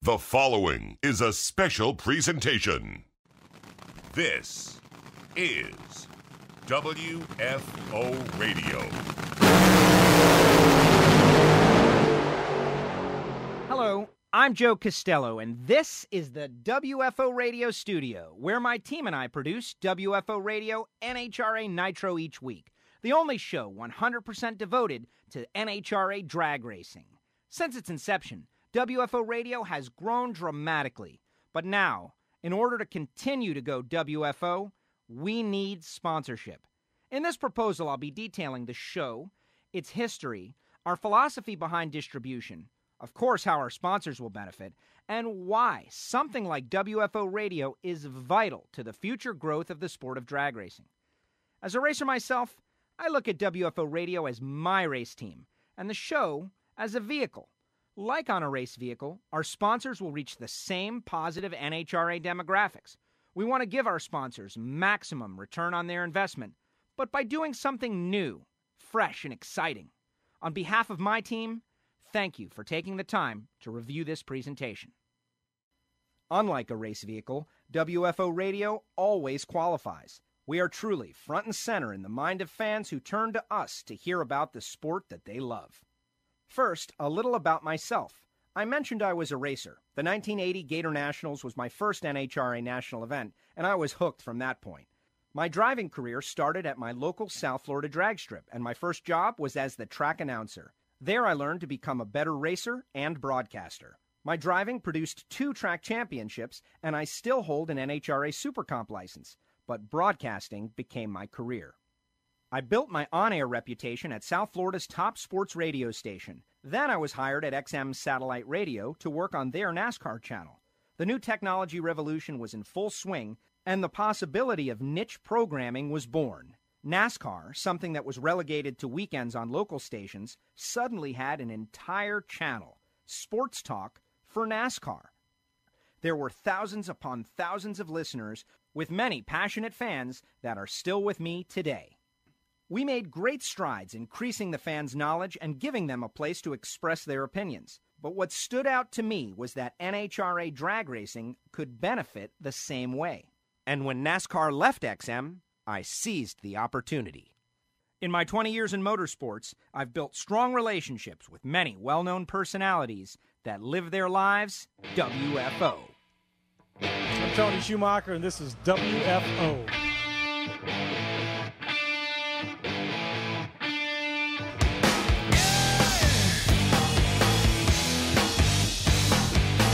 The following is a special presentation. This is WFO Radio. Hello, I'm Joe Costello, and this is the WFO Radio studio, where my team and I produce WFO Radio NHRA Nitro each week, the only show 100% devoted to NHRA drag racing. Since its inception, WFO Radio has grown dramatically, but now, in order to continue to go WFO, we need sponsorship. In this proposal, I'll be detailing the show, its history, our philosophy behind distribution, of course how our sponsors will benefit, and why something like WFO Radio is vital to the future growth of the sport of drag racing. As a racer myself, I look at WFO Radio as my race team, and the show as a vehicle. Like on a race vehicle, our sponsors will reach the same positive NHRA demographics. We want to give our sponsors maximum return on their investment, but by doing something new, fresh, and exciting. On behalf of my team, thank you for taking the time to review this presentation. Unlike a race vehicle, WFO Radio always qualifies. We are truly front and center in the mind of fans who turn to us to hear about the sport that they love. First, a little about myself. I mentioned I was a racer. The 1980 Gator Nationals was my first NHRA national event, and I was hooked from that point. My driving career started at my local South Florida drag strip, and my first job was as the track announcer. There I learned to become a better racer and broadcaster. My driving produced 2 track championships, and I still hold an NHRA Super Comp license, but broadcasting became my career. I built my on-air reputation at South Florida's top sports radio station. Then I was hired at XM Satellite Radio to work on their NASCAR channel. The new technology revolution was in full swing, and the possibility of niche programming was born. NASCAR, something that was relegated to weekends on local stations, suddenly had an entire channel, Sports Talk for NASCAR. There were thousands upon thousands of listeners, with many passionate fans that are still with me today. We made great strides increasing the fans' knowledge and giving them a place to express their opinions. But what stood out to me was that NHRA drag racing could benefit the same way. And when NASCAR left XM, I seized the opportunity. In my 20 years in motorsports, I've built strong relationships with many well-known personalities that live their lives WFO. I'm Tony Schumacher, and this is WFO.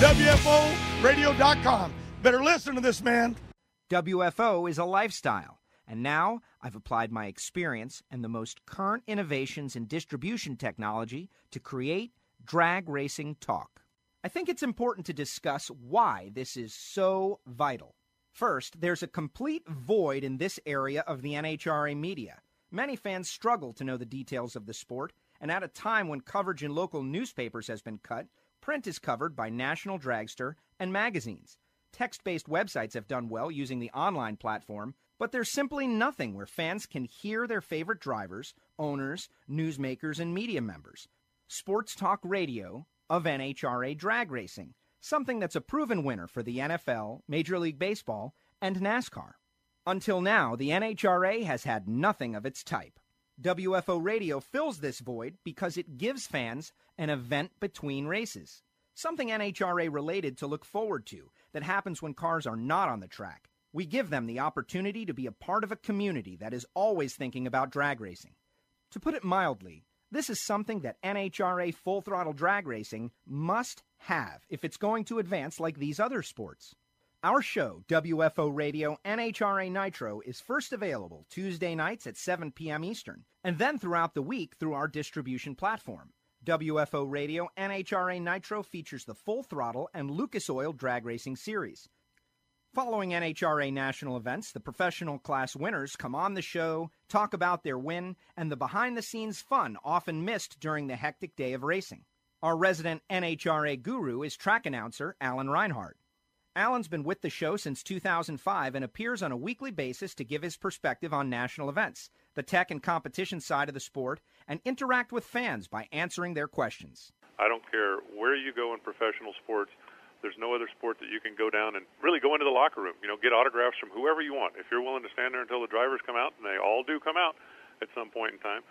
WFOradio.com. Better listen to this, man. WFO is a lifestyle, and now I've applied my experience and the most current innovations in distribution technology to create drag racing talk. I think it's important to discuss why this is so vital. First, there's a complete void in this area of the NHRA media. Many fans struggle to know the details of the sport, and at a time when coverage in local newspapers has been cut, print is covered by national dragster and magazines. Text-based websites have done well using the online platform, but there's simply nothing where fans can hear their favorite drivers, owners, newsmakers, and media members. Sports Talk Radio of NHRA drag racing, something that's a proven winner for the NFL, Major League Baseball, and NASCAR. Until now, the NHRA has had nothing of its type. WFO Radio fills this void because it gives fans an event between races, something NHRA related to look forward to that happens when cars are not on the track. We give them the opportunity to be a part of a community that is always thinking about drag racing. To put it mildly, this is something that NHRA Full Throttle Drag Racing must have if it's going to advance like these other sports. Our show, WFO Radio NHRA Nitro, is first available Tuesday nights at 7 p.m. Eastern, and then throughout the week through our distribution platform. WFO Radio NHRA Nitro features the Full Throttle and Lucas Oil drag racing series. Following NHRA national events, the professional class winners come on the show, talk about their win, and the behind-the-scenes fun often missed during the hectic day of racing. Our resident NHRA guru is track announcer Alan Reinhardt. Alan's been with the show since 2005 and appears on a weekly basis to give his perspective on national events, the tech and competition side of the sport, and interact with fans by answering their questions. I don't care where you go in professional sports, There's no other sport that you can go down and really go into the locker room, get autographs from whoever you want. If you're willing to stand there until the drivers come out, and they all do come out at some point in time,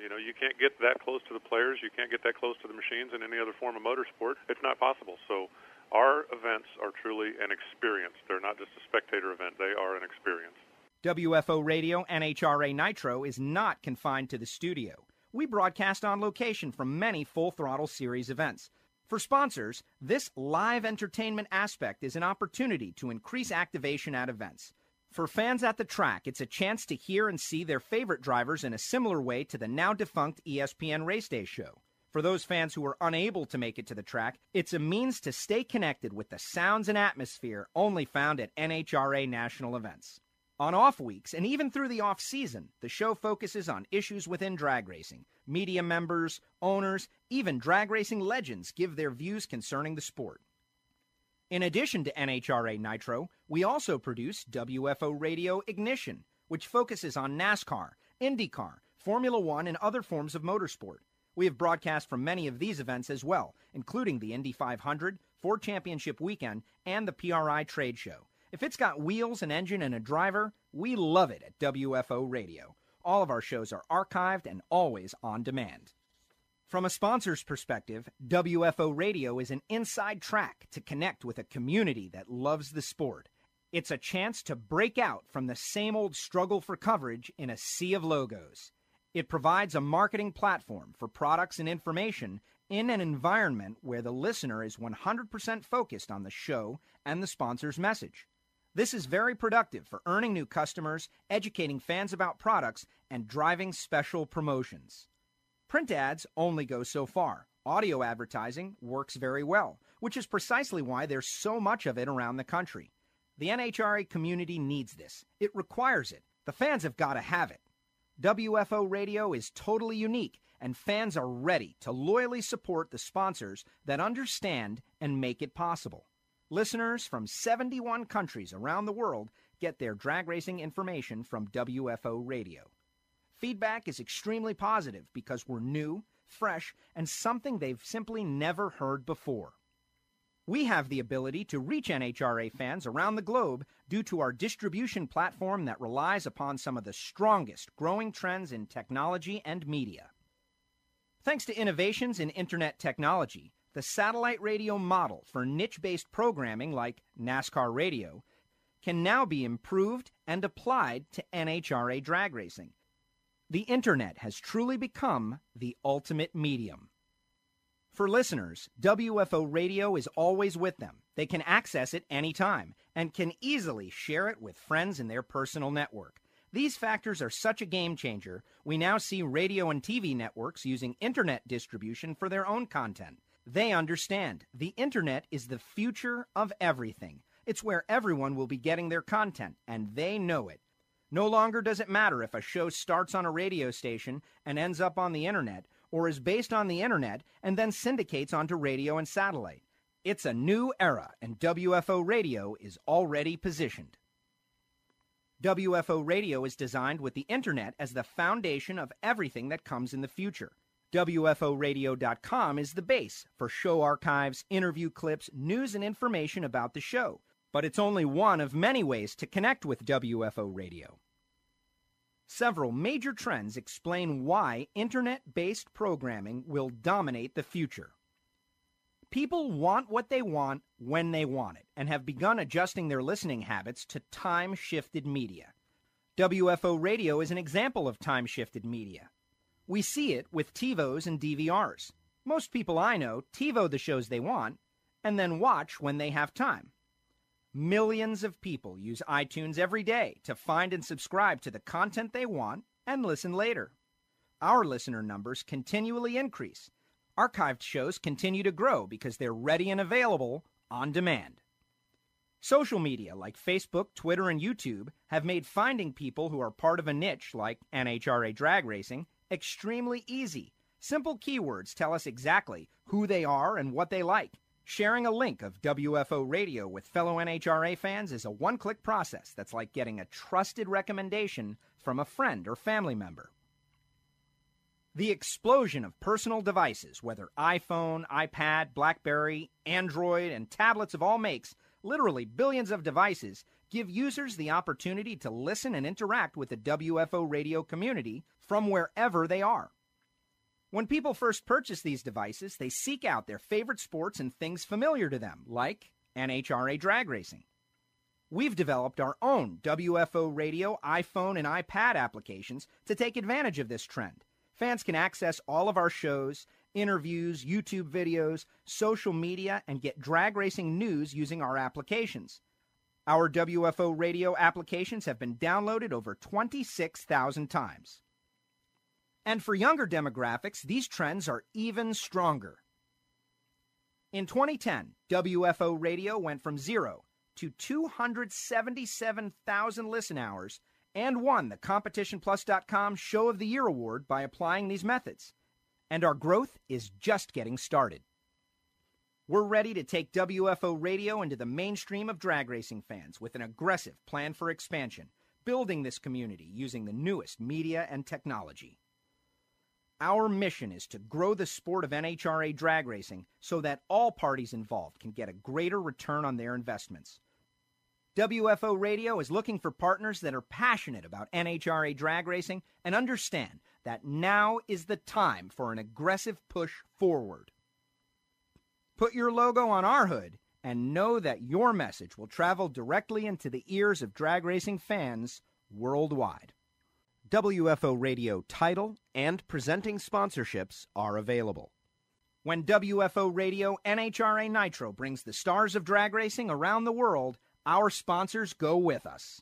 you can't get that close to the players. You can't get that close to the machines in any other form of motorsport. It's not possible. So our events are truly an experience. They're not just a spectator event. They are an experience. WFO Radio NHRA Nitro is not confined to the studio. We broadcast on location from many Full Throttle Series events. For sponsors, this live entertainment aspect is an opportunity to increase activation at events. For fans at the track, it's a chance to hear and see their favorite drivers in a similar way to the now-defunct ESPN Race Day show. For those fans who are unable to make it to the track, it's a means to stay connected with the sounds and atmosphere only found at NHRA national events. On off weeks, and even through the off-season, the show focuses on issues within drag racing. Media members, owners, even drag racing legends give their views concerning the sport. In addition to NHRA Nitro, we also produce WFO Radio Ignition, which focuses on NASCAR, IndyCar, Formula One, and other forms of motorsport. We have broadcast from many of these events as well, including the Indy 500, Ford Championship Weekend, and the PRI Trade Show. If it's got wheels, an engine, and a driver, we love it at WFO Radio. All of our shows are archived and always on demand. From a sponsor's perspective, WFO Radio is an inside track to connect with a community that loves the sport. It's a chance to break out from the same old struggle for coverage in a sea of logos. It provides a marketing platform for products and information in an environment where the listener is 100% focused on the show and the sponsor's message. This is very productive for earning new customers, educating fans about products, and driving special promotions. Print ads only go so far. Audio advertising works very well, which is precisely why there's so much of it around the country. The NHRA community needs this. It requires it. The fans have got to have it. WFO Radio is totally unique, and fans are ready to loyally support the sponsors that understand and make it possible. Listeners from 71 countries around the world get their drag racing information from WFO Radio. Feedback is extremely positive because we're new, fresh, and something they've simply never heard before. We have the ability to reach NHRA fans around the globe due to our distribution platform that relies upon some of the strongest growing trends in technology and media. Thanks to innovations in Internet technology, the satellite radio model for niche-based programming like NASCAR Radio can now be improved and applied to NHRA drag racing. The Internet has truly become the ultimate medium. For listeners, WFO Radio is always with them. They can access it anytime and can easily share it with friends in their personal network. These factors are such a game changer, we now see radio and TV networks using Internet distribution for their own content. They understand the Internet is the future of everything. It's where everyone will be getting their content, and they know it. No longer does it matter if a show starts on a radio station and ends up on the Internet, or is based on the Internet and then syndicates onto radio and satellite. It's a new era, and WFO Radio is already positioned. WFO Radio is designed with the Internet as the foundation of everything that comes in the future. WFOradio.com is the base for show archives, interview clips, news, and information about the show. But it's only one of many ways to connect with WFO Radio. Several major trends explain why Internet-based programming will dominate the future. People want what they want when they want it, and have begun adjusting their listening habits to time-shifted media. WFO Radio is an example of time-shifted media. We see it with TiVos and DVRs. Most people I know TiVo the shows they want, and then watch when they have time. Millions of people use iTunes every day to find and subscribe to the content they want and listen later. Our listener numbers continually increase. Archived shows continue to grow because they're ready and available on demand. Social media like Facebook, Twitter, and YouTube have made finding people who are part of a niche like NHRA drag racing extremely easy. Simple keywords tell us exactly who they are and what they like. Sharing a link of WFO Radio with fellow NHRA fans is a one-click process that's like getting a trusted recommendation from a friend or family member. The explosion of personal devices, whether iPhone, iPad, BlackBerry, Android, and tablets of all makes, literally billions of devices, give users the opportunity to listen and interact with the WFO radio community from wherever they are. When people first purchase these devices, they seek out their favorite sports and things familiar to them, like NHRA drag racing. We've developed our own WFO radio, iPhone, and iPad applications to take advantage of this trend. Fans can access all of our shows, interviews, YouTube videos, social media, and get drag racing news using our applications. Our WFO radio applications have been downloaded over 26,000 times. And for younger demographics, these trends are even stronger. In 2010, WFO radio went from 0 to 277,000 listen hours and won the CompetitionPlus.com Show of the Year award by applying these methods. And our growth is just getting started. We're ready to take WFO radio into the mainstream of drag racing fans with an aggressive plan for expansion, building this community using the newest media and technology. Our mission is to grow the sport of NHRA drag racing so that all parties involved can get a greater return on their investments. WFO Radio is looking for partners that are passionate about NHRA drag racing and understand that now is the time for an aggressive push forward. Put your logo on our hood and know that your message will travel directly into the ears of drag racing fans worldwide. WFO Radio title and presenting sponsorships are available. When WFO Radio NHRA Nitro brings the stars of drag racing around the world, our sponsors go with us.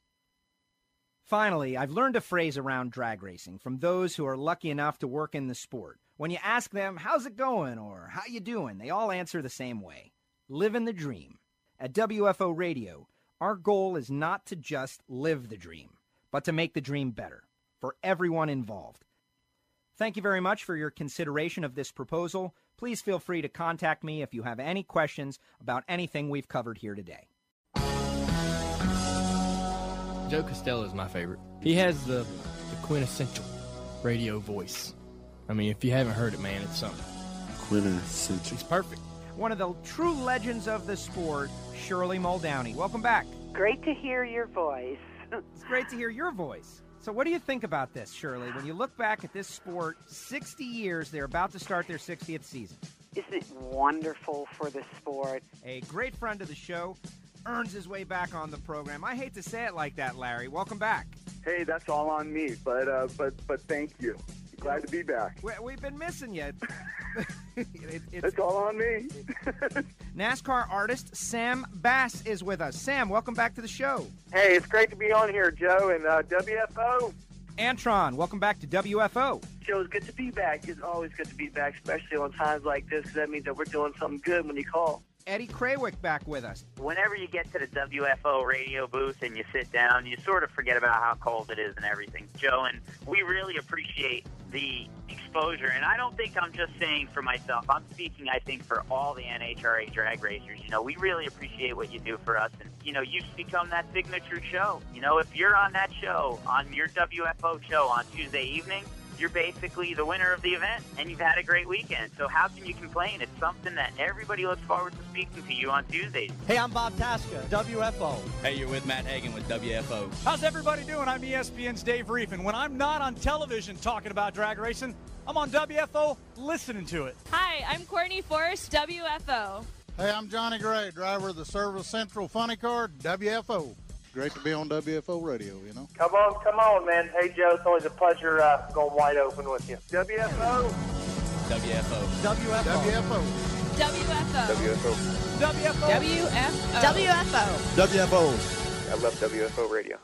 Finally, I've learned a phrase around drag racing from those who are lucky enough to work in the sport. When you ask them, how's it going, or how you doing, they all answer the same way. Living the dream. At WFO Radio, our goal is not to just live the dream, but to make the dream better for everyone involved. Thank you very much for your consideration of this proposal. Please feel free to contact me if you have any questions about anything we've covered here today. Joe Costello is my favorite. He has the quintessential radio voice. I mean, if you haven't heard it, man, it's something. Quintessential. He's perfect. One of the true legends of the sport, Shirley Muldowney. Welcome back. Great to hear your voice. It's great to hear your voice. So what do you think about this, Shirley? When you look back at this sport, 60 years, they're about to start their 60th season. Isn't it wonderful for the sport? A great friend of the show earns his way back on the program. I hate to say it like that, Larry. Welcome back. Hey, that's all on me, but thank you. Glad to be back. We've been missing you. It's all on me. NASCAR artist Sam Bass is with us. Sam, welcome back to the show. Hey, it's great to be on here, Joe, and WFO. Antron, welcome back to WFO. Joe, it's good to be back. It's always good to be back, especially on times like this, because that means that we're doing something good when you call. Eddie Krawick back with us. Whenever you get to the WFO radio booth and you sit down, you sort of forget about how cold it is and everything, Joe, and we really appreciate the exposure. And I don't think I'm just saying for myself. I'm speaking, I think, for all the NHRA drag racers. You know, we really appreciate what you do for us. And, you know, you've become that signature show. You know, if you're on that show, on your WFO show on Tuesday evening, you're basically the winner of the event, and you've had a great weekend. So how can you complain? It's something that everybody looks forward to speaking to you on Tuesdays. Hey, I'm Bob Tasca, WFO. Hey, you're with Matt Hagan with WFO. How's everybody doing? I'm ESPN's Dave Reef, and when I'm not on television talking about drag racing, I'm on WFO listening to it. Hi, I'm Courtney Forrest, WFO. Hey, I'm Johnny Gray, driver of the Service Central Funny Car, WFO. Great to be on WFO radio, you know. Come on, man. Hey, Joe, it's always a pleasure going wide open with you. WFO. WFO. WFO. WFO. WFO. WFO. WFO. WFO. WFO. I love WFO radio.